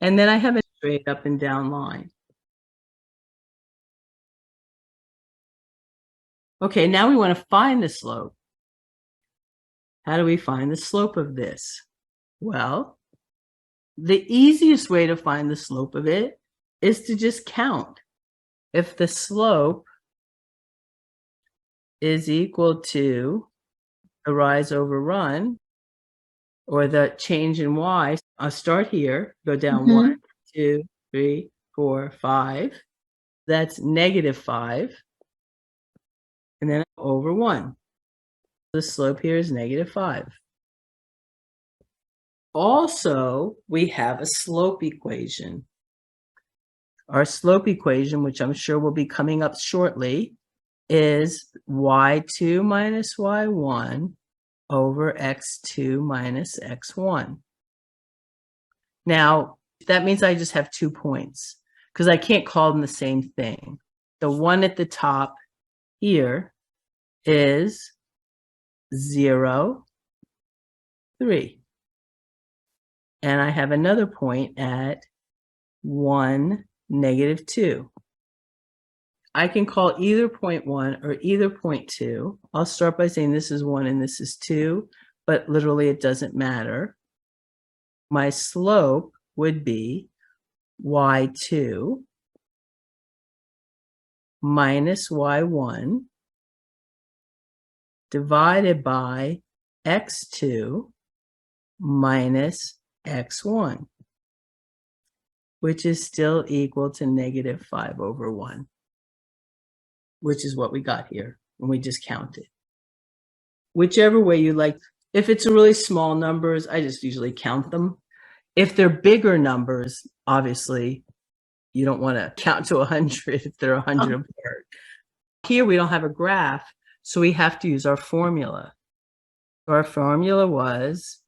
And then I have a straight up and down line. Okay, now we want to find the slope. How do we find the slope of this? Well, the easiest way to find the slope of it is to just count. If the slope is equal to the rise over run, or the change in y, I'll start here, go down 1, 2, 3, 4, 5. That's -5. And then over 1. The slope here is -5. Also, we have a slope equation. Our slope equation, which I'm sure will be coming up shortly, is y2 minus y1 over x2 minus x1. Now, that means I just have 2 points because I can't call them the same thing. The one at the top here is 0, 3. And I have another point at 1, -2. I can call either point 1 or either point 2. I'll start by saying this is 1 and this is 2, but literally it doesn't matter. My slope would be y2 minus y1 divided by x2 minus x1, which is still equal to -5 over 1, which is what we got here when we just counted. Whichever way you like. If it's really small numbers, I just usually count them. If they're bigger numbers, obviously, you don't want to count to 100 if they're 100 apart. Here we don't have a graph, so we have to use our formula. Our formula was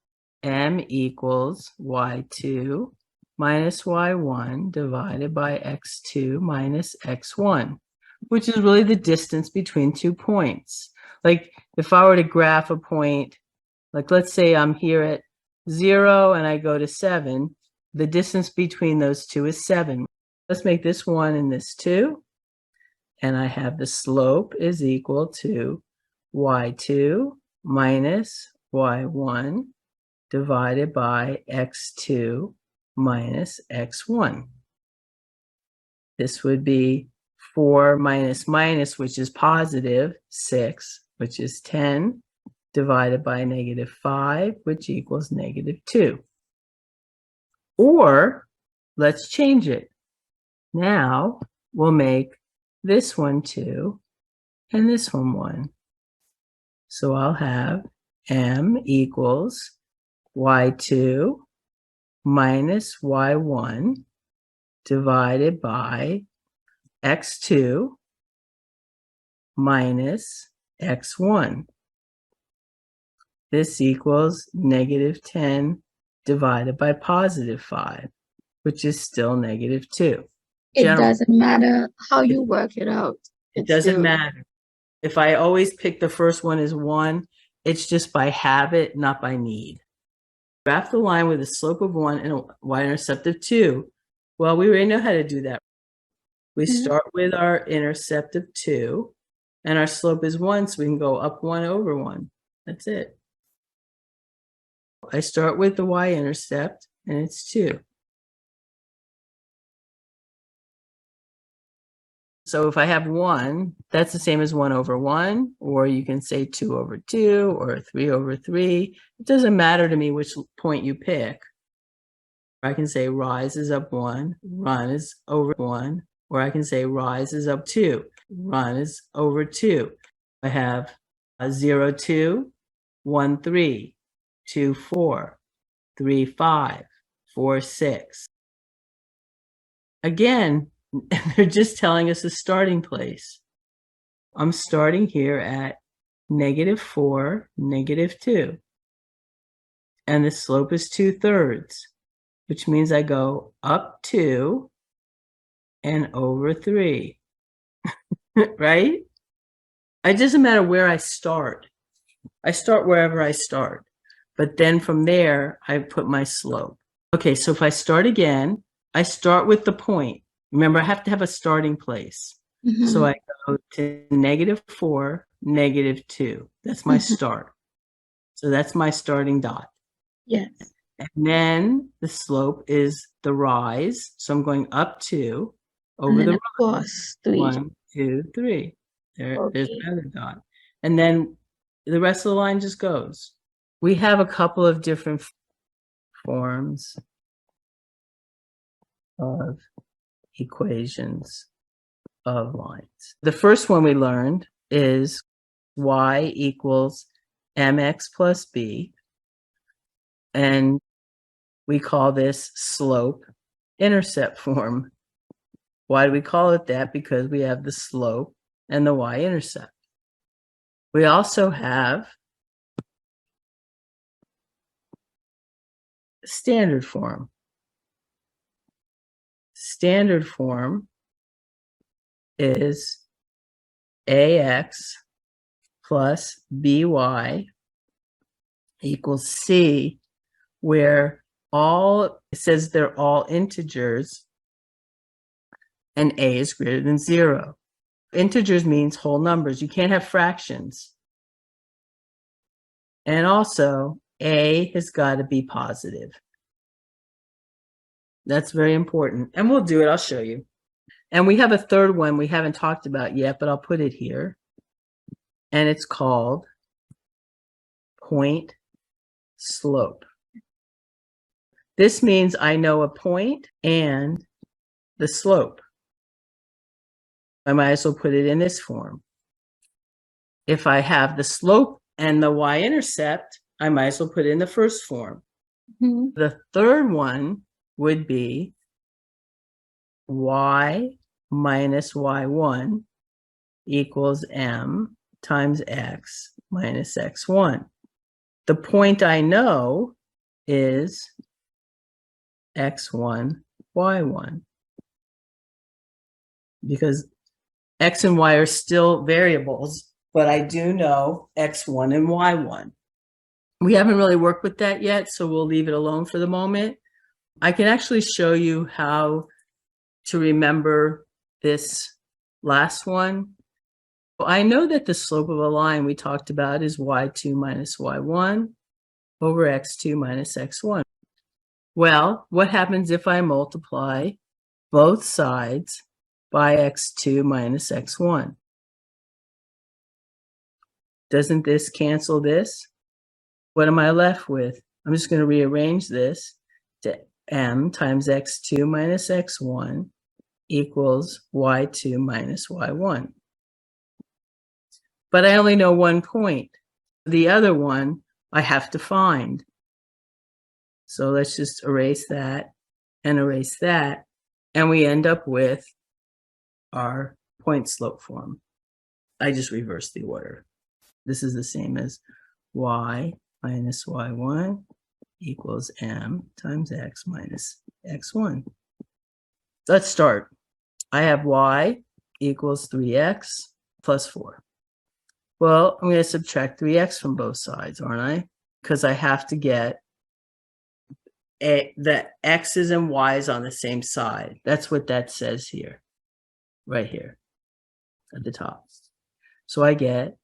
m equals y2 minus y1 divided by x2 minus x1, which is really the distance between 2 points. Like if I were to graph a point, like let's say I'm here at 0 and I go to 7, the distance between those two is 7. Let's make this 1 and this 2. And I have the slope is equal to y2 minus y1 divided by x2 minus x1. This would be 4 minus minus, which is positive, 6, which is 10, divided by -5, which equals -2. Or let's change it. Now we'll make this one 2 and this one 1. So I'll have m equals y2 minus y1 divided by x2 minus x1. This equals -10 divided by +5, which is still -2. It doesn't matter how you work it out. It doesn't matter. If I always pick the first one as 1, it's just by habit, not by need. Graph the line with a slope of 1 and a y-intercept of 2. Well, we already know how to do that. We start with our intercept of 2, and our slope is 1, so we can go up 1 over 1. That's it. I start with the y-intercept, and it's 2. So if I have 1, that's the same as 1 over 1, or you can say 2 over 2, or 3 over 3. It doesn't matter to me which point you pick. I can say rise is up 1, run is over 1, or I can say rise is up 2, run is over 2. I have 0, 2, 1, 3, 2, 4, 3, 5, 4, 6. Again, they're just telling us the starting place. I'm starting here at -4, -2. And the slope is 2/3, which means I go up 2 and over 3, right? It doesn't matter where I start. I start wherever I start. But then from there, I put my slope. Okay, so if I start again, I start with the point. Remember, I have to have a starting place. So I go to -4, -2. That's my start. So that's my starting dot. Yes. And then the slope is the rise. So I'm going up 2 over the across 3. 1, 2, 3. There's Okay. another dot. And then the rest of the line just goes. We have a couple of different forms of equations of lines. The first one we learned is y equals mx plus b, and we call this slope intercept form. Why do we call it that? Because we have the slope and the y-intercept. We also have standard form. Standard form is ax plus by equals c, where it says they're all integers and a is greater than 0. Integers means whole numbers. You can't have fractions. And also, a has got to be positive. That's very important. And we'll do it. I'll show you. And we have a third one we haven't talked about yet, but I'll put it here. And it's called point slope. This means I know a point and the slope. I might as well put it in this form. If I have the slope and the y-intercept, I might as well put it in the first form. The third one would be y minus y1 equals m times x minus x1. The point I know is x1, y1, because x and y are still variables, but I do know x1 and y1. We haven't really worked with that yet, so we'll leave it alone for the moment. I can actually show you how to remember this last one. I know that the slope of a line we talked about is y2 minus y1 over x2 minus x1. Well, what happens if I multiply both sides by x2 minus x1? Doesn't this cancel this? What am I left with? I'm just going to rearrange this to m times x2 minus x1 equals y2 minus y1. But I only know one point. The other one I have to find. So let's just erase that and erase that. And we end up with our point slope form. I just reversed the order. This is the same as y minus y1 equals m times x minus x1. Let's start. I have y equals 3x plus 4. Well, I'm going to subtract 3x from both sides, aren't I? Because I have to get the x's and y's on the same side. That's what that says here, right here at the top. So I get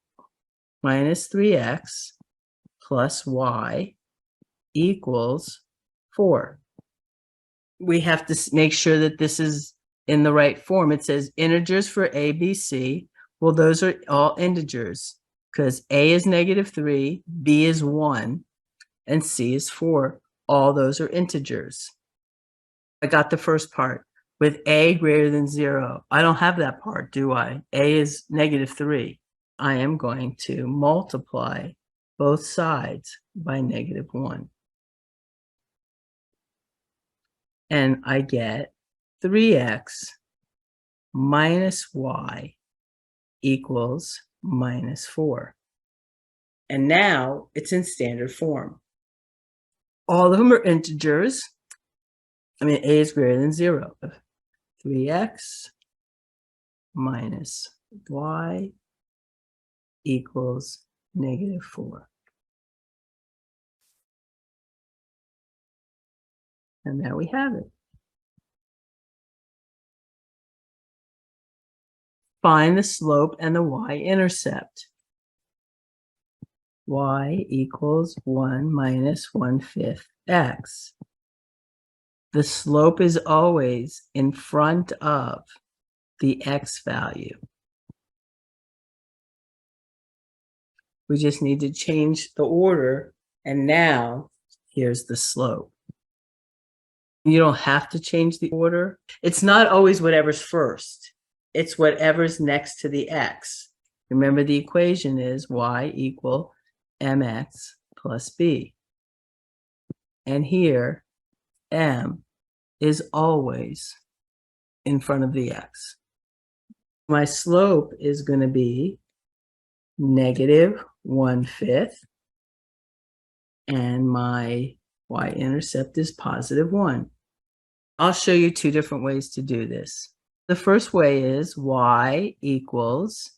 minus 3x plus y equals 4. We have to make sure that this is in the right form. It says integers for a, b, c. Well, those are all integers because a is -3, b is 1, and c is 4. All those are integers. I got the first part with a greater than 0. I don't have that part, do I? A is -3. I am going to multiply both sides by -1. And I get 3x minus y equals -4. And now it's in standard form. All of them are integers. I mean, a is greater than 0. 3x minus y equals -4. And there we have it. Find the slope and the y-intercept. Y equals 1 minus 1/5 x. The slope is always in front of the x value. We just need to change the order, and now here's the slope. You don't have to change the order. It's not always whatever's first. It's whatever's next to the x. Remember, the equation is y equal mx plus b. And here, m is always in front of the x. My slope is going to be negative 1/5, and my y-intercept is positive 1. I'll show you two different ways to do this. The first way is y equals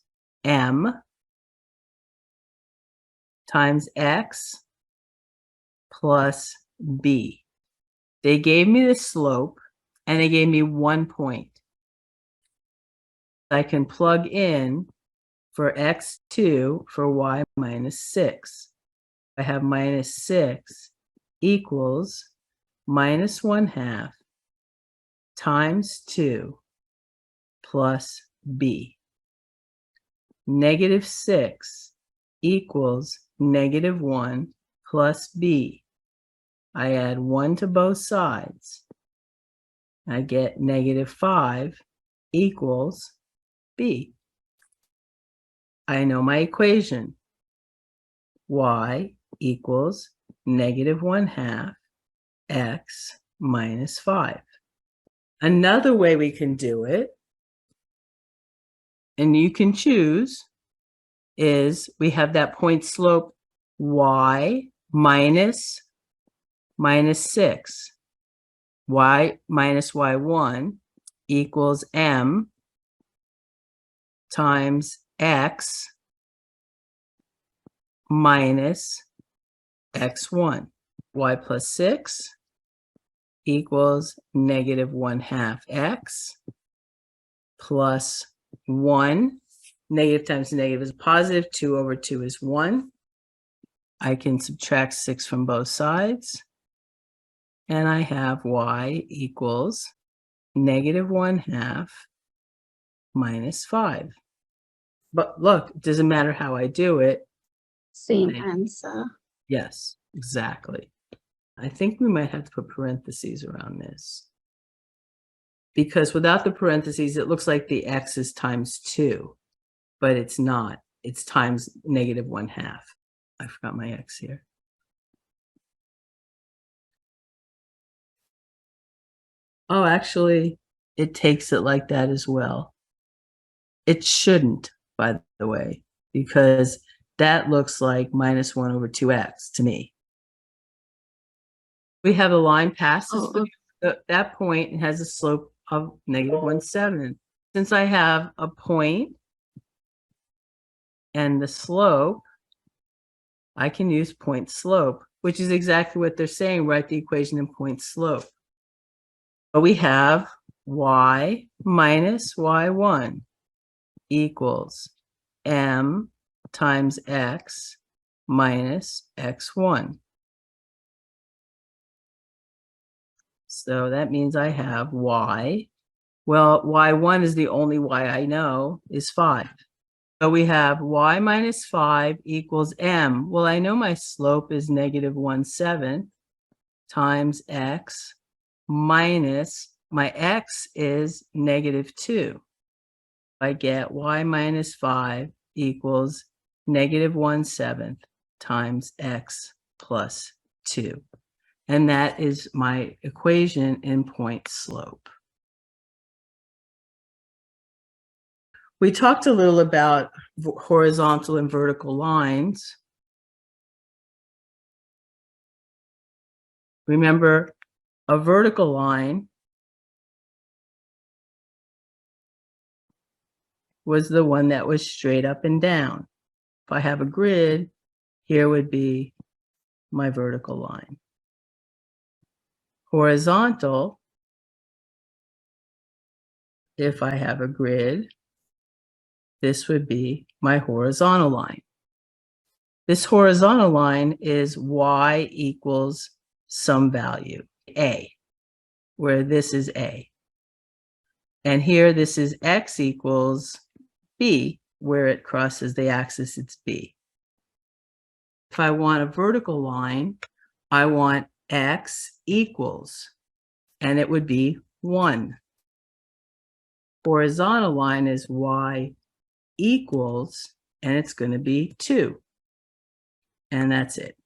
m times x plus b. They gave me the slope, and they gave me 1 point. I can plug in for x2 for y minus 6. I have minus 6 equals minus 1/2 times 2 plus b. Negative 6 equals negative 1 plus b. I add 1 to both sides. I get negative 5 equals b. I know my equation. Y equals negative 1/2 x minus 5. Another way we can do it, and you can choose, is we have that point slope y minus 6. Y minus y1 equals m times x minus x1. Y plus 6 equals negative 1/2 x plus 1. Negative times negative is positive. 2 over 2 is 1. I can subtract 6 from both sides, and I have y equals negative 1/2 minus 5. But look, it doesn't matter how I do it. Same answer. Yes, exactly. I think we might have to put parentheses around this, because without the parentheses, it looks like the x is times 2, but it's not. It's times negative 1/2. I forgot my x here. Oh, actually, it takes it like that as well. It shouldn't, by the way, because that looks like minus 1 over 2x to me. We have a line passes that point and has a slope of negative 1/7. Since I have a point and the slope, I can use point slope, which is exactly what they're saying. Write the equation in point slope. But we have y minus y1 equals m times x minus x1. So that means I have y. Well, y1 is the only y I know, is 5. So we have y minus 5 equals m. Well, I know my slope is negative 1/7 times x minus my x is negative 2. I get y minus 5 equals negative 1/7 times x plus 2. And that is my equation in point slope. We talked a little about horizontal and vertical lines. Remember, a vertical line was the one that was straight up and down. If I have a grid, here would be my vertical line. Horizontal, if I have a grid, this would be my horizontal line. This horizontal line is y equals some value, a, where this is a. And here this is x equals b, where it crosses the axis, it's b. If I want a vertical line, I want x equals, and it would be 1. Horizontal line is y equals, and it's going to be 2. And that's it.